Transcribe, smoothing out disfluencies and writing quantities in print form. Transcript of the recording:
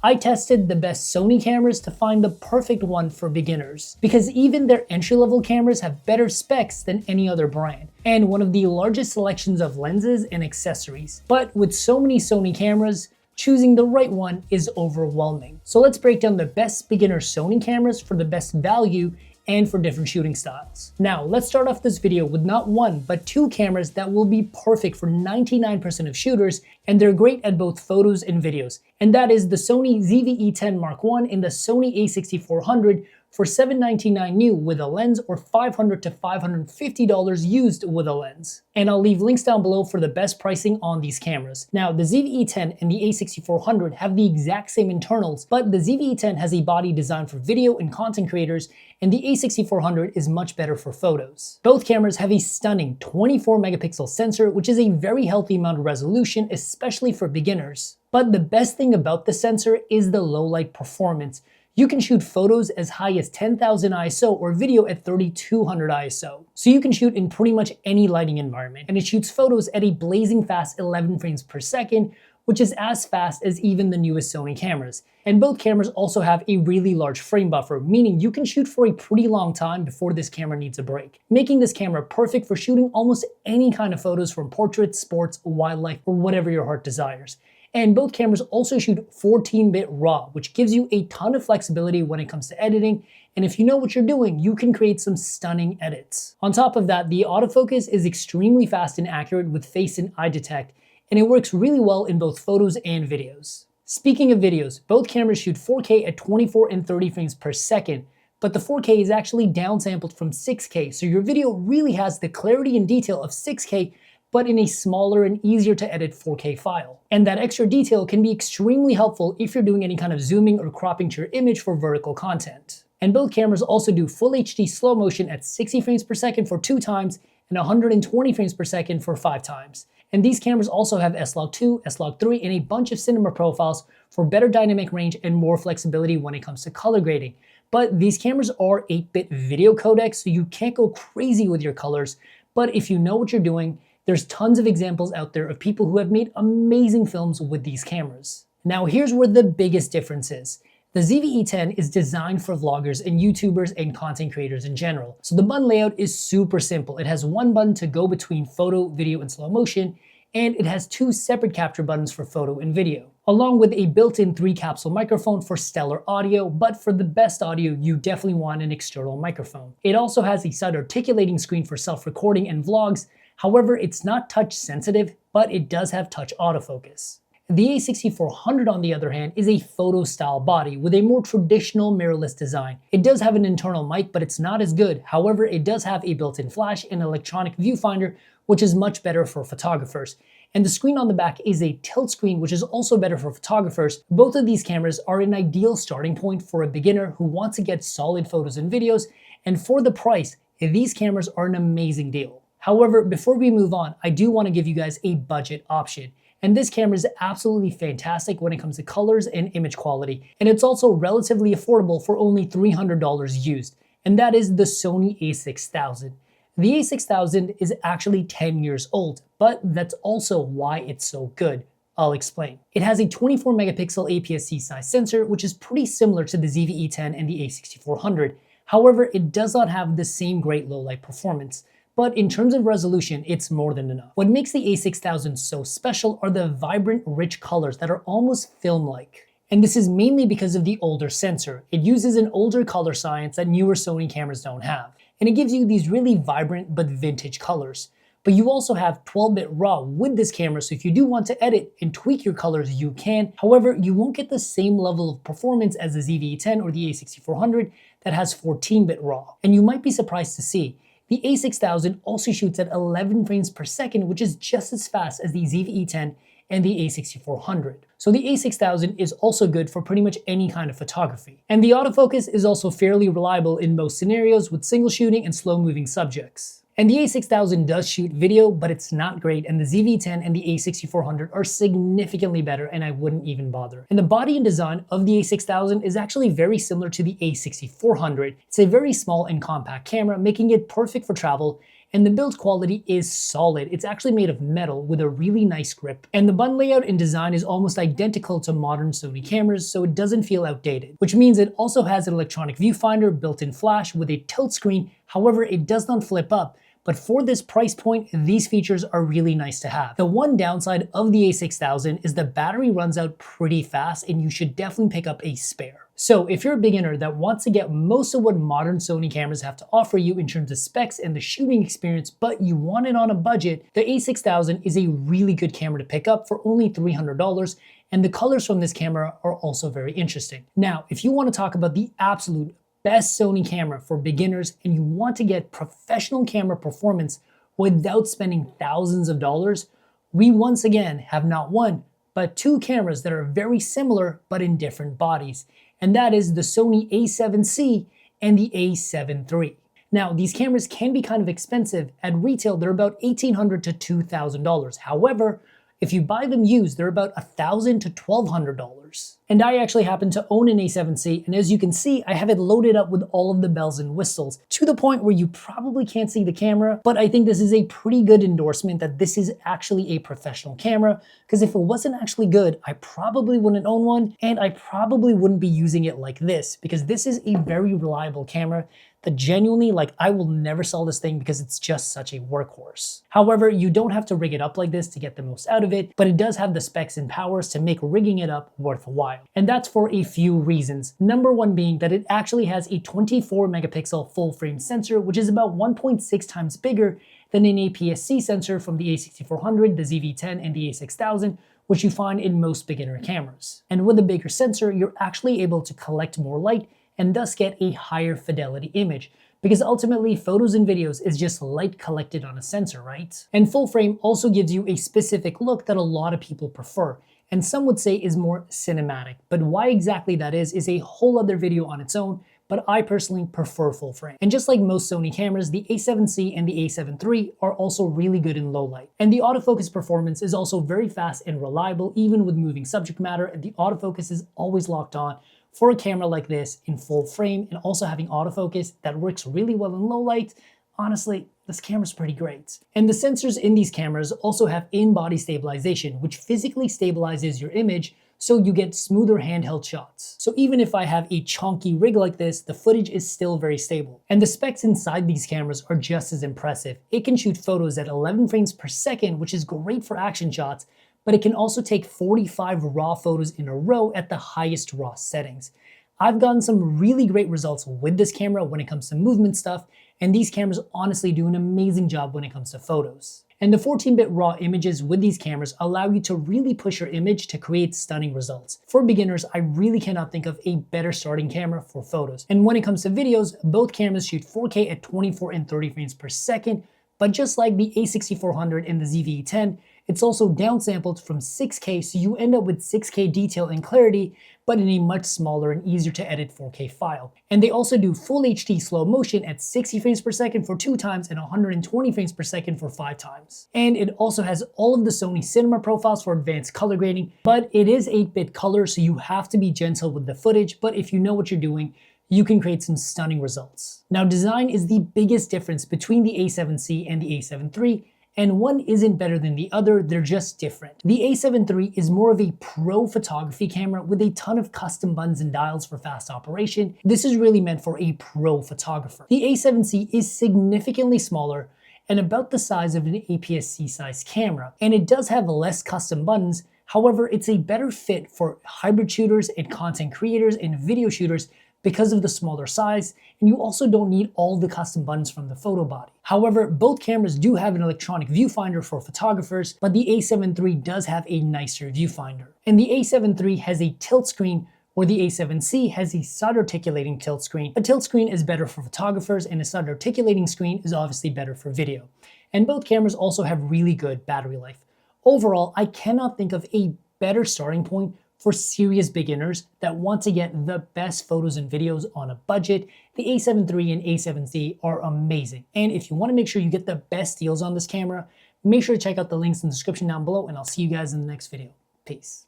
I tested the best Sony cameras to find the perfect one for beginners, because even their entry-level cameras have better specs than any other brand, and one of the largest selections of lenses and accessories. But with so many Sony cameras, choosing the right one is overwhelming. So let's break down the best beginner Sony cameras for the best value and for different shooting styles. Now, let's start off this video with not one, but two cameras that will be perfect for 99% of shooters, and they're great at both photos and videos. And that is the Sony ZV-E10 Mark I and the Sony A6400 for $799 new with a lens, or $500 to $550 used with a lens. And I'll leave links down below for the best pricing on these cameras. Now, the ZV-E10 and the A6400 have the exact same internals, but the ZV-E10 has a body designed for video and content creators, and the A6400 is much better for photos. Both cameras have a stunning 24 megapixel sensor, which is a very healthy amount of resolution, especially for beginners. But the best thing about the sensor is the low light performance. You can shoot photos as high as 10,000 ISO or video at 3200 ISO. So you can shoot in pretty much any lighting environment, and it shoots photos at a blazing fast 11 frames per second, which is as fast as even the newest Sony cameras. And both cameras also have a really large frame buffer, meaning you can shoot for a pretty long time before this camera needs a break, making this camera perfect for shooting almost any kind of photos, from portraits, sports, wildlife, or whatever your heart desires. And both cameras also shoot 14-bit RAW, which gives you a ton of flexibility when it comes to editing, and if you know what you're doing, you can create some stunning edits. On top of that, the autofocus is extremely fast and accurate with face and eye detect, and it works really well in both photos and videos. Speaking of videos, both cameras shoot 4K at 24 and 30 frames per second, but the 4K is actually downsampled from 6K, so your video really has the clarity and detail of 6K, but in a smaller and easier to edit 4K file. And that extra detail can be extremely helpful if you're doing any kind of zooming or cropping to your image for vertical content. And both cameras also do full HD slow motion at 60 frames per second for 2 times and 120 frames per second for 5 times. And these cameras also have S-Log2, S-Log3, and a bunch of cinema profiles for better dynamic range and more flexibility when it comes to color grading. But these cameras are 8-bit video codecs, so you can't go crazy with your colors, but if you know what you're doing, there's tons of examples out there of people who have made amazing films with these cameras. Now here's where the biggest difference is. The ZV-E10 is designed for vloggers and YouTubers and content creators in general. So the button layout is super simple. It has one button to go between photo, video, and slow motion, and it has 2 separate capture buttons for photo and video, along with a built-in 3-capsule microphone for stellar audio, but for the best audio, you definitely want an external microphone. It also has a side articulating screen for self-recording and vlogs. However, it's not touch sensitive, but it does have touch autofocus. The A6400, on the other hand, is a photo style body with a more traditional mirrorless design. It does have an internal mic, but it's not as good. However, it does have a built-in flash and electronic viewfinder, which is much better for photographers. And the screen on the back is a tilt screen, which is also better for photographers. Both of these cameras are an ideal starting point for a beginner who wants to get solid photos and videos, and for the price, these cameras are an amazing deal. However, before we move on, I do want to give you guys a budget option. And this camera is absolutely fantastic when it comes to colors and image quality. And it's also relatively affordable for only $300 used. And that is the Sony A6000. The A6000 is actually 10 years old, but that's also why it's so good. I'll explain. It has a 24 megapixel APS-C size sensor, which is pretty similar to the ZV-E10 and the A6400. However, it does not have the same great low light performance. But in terms of resolution, it's more than enough. What makes the A6000 so special are the vibrant, rich colors that are almost film-like. And this is mainly because of the older sensor. It uses an older color science that newer Sony cameras don't have. And it gives you these really vibrant but vintage colors. But you also have 12-bit RAW with this camera, so if you do want to edit and tweak your colors, you can. However, you won't get the same level of performance as the ZV-E10 or the A6400 that has 14-bit RAW. And you might be surprised to see, the A6000 also shoots at 11 frames per second, which is just as fast as the ZV-E10 and the A6400. So the A6000 is also good for pretty much any kind of photography. And the autofocus is also fairly reliable in most scenarios with single shooting and slow moving subjects. And the A6000 does shoot video, but it's not great, and the ZV-E10 and the A6400 are significantly better, and I wouldn't even bother. And the body and design of the A6000 is actually very similar to the A6400. It's a very small and compact camera, making it perfect for travel, and the build quality is solid. It's actually made of metal with a really nice grip. And the button layout and design is almost identical to modern Sony cameras, so it doesn't feel outdated, which means it also has an electronic viewfinder, built-in flash with a tilt screen. However, it does not flip up. But for this price point, these features are really nice to have. The one downside of the A6000 is the battery runs out pretty fast, and you should definitely pick up a spare. So if you're a beginner that wants to get most of what modern Sony cameras have to offer you in terms of specs and the shooting experience, but you want it on a budget, the A6000 is a really good camera to pick up for only $300, and the colors from this camera are also very interesting. Now, if you want to talk about the absolute best Sony camera for beginners and you want to get professional camera performance without spending thousands of dollars, we once again have not one, but two cameras that are very similar but in different bodies. And that is the Sony A7c and the A7 III. Now, these cameras can be kind of expensive. At retail, they're about $1,800 to $2,000. However, if you buy them used, they're about $1,000 to $1,200. And I actually happen to own an A7C, and as you can see, I have it loaded up with all of the bells and whistles, to the point where you probably can't see the camera, but I think this is a pretty good endorsement that this is actually a professional camera, because if it wasn't actually good, I probably wouldn't own one, and I probably wouldn't be using it like this, because this is a very reliable camera that genuinely, I will never sell this thing because it's just such a workhorse. However, you don't have to rig it up like this to get the most out of it, but it does have the specs and powers to make rigging it up worthwhile. And that's for a few reasons. Number one being that it actually has a 24 megapixel full frame sensor, which is about 1.6 times bigger than an APS-C sensor from the A6400, the ZV-E10, and the A6000, which you find in most beginner cameras. And with a bigger sensor, you're actually able to collect more light and thus get a higher fidelity image, because ultimately photos and videos is just light collected on a sensor, right? And full frame also gives you a specific look that a lot of people prefer, and some would say is more cinematic, but why exactly that is a whole other video on its own, but I personally prefer full frame. And just like most Sony cameras, the A7C and the A7 III are also really good in low light. And the autofocus performance is also very fast and reliable, even with moving subject matter, and the autofocus is always locked on. For a camera like this in full frame and also having autofocus that works really well in low light, honestly, this camera's pretty great. And the sensors in these cameras also have in-body stabilization, which physically stabilizes your image so you get smoother handheld shots. So even if I have a chunky rig like this, the footage is still very stable. And the specs inside these cameras are just as impressive. It can shoot photos at 11 frames per second, which is great for action shots, but it can also take 45 raw photos in a row at the highest raw settings. I've gotten some really great results with this camera when it comes to movement stuff, and these cameras honestly do an amazing job when it comes to photos. And the 14-bit raw images with these cameras allow you to really push your image to create stunning results. For beginners, I really cannot think of a better starting camera for photos. And when it comes to videos, both cameras shoot 4K at 24 and 30 frames per second, but just like the A6400 and the ZV-E10, it's also downsampled from 6K, so you end up with 6K detail and clarity, but in a much smaller and easier to edit 4K file. And they also do full HD slow motion at 60 frames per second for 2 times and 120 frames per second for 5 times. And it also has all of the Sony cinema profiles for advanced color grading, but it is 8-bit color, so you have to be gentle with the footage, but if you know what you're doing, you can create some stunning results. Now, design is the biggest difference between the A7C and the A7 III, and one isn't better than the other, they're just different. The A7 III is more of a pro photography camera with a ton of custom buttons and dials for fast operation. This is really meant for a pro photographer. The A7C is significantly smaller and about the size of an APS-C size camera, and it does have less custom buttons. However, it's a better fit for hybrid shooters and content creators and video shooters because of the smaller size, and you also don't need all the custom buttons from the photo body. However, both cameras do have an electronic viewfinder for photographers, but the A7 III does have a nicer viewfinder. And the A7 III has a tilt screen, where the A7C has a side articulating tilt screen. A tilt screen is better for photographers, and a side articulating screen is obviously better for video. And both cameras also have really good battery life. Overall, I cannot think of a better starting point for serious beginners that want to get the best photos and videos on a budget. The A7 III and A7C are amazing. And if you want to make sure you get the best deals on this camera, make sure to check out the links in the description down below, and I'll see you guys in the next video. Peace.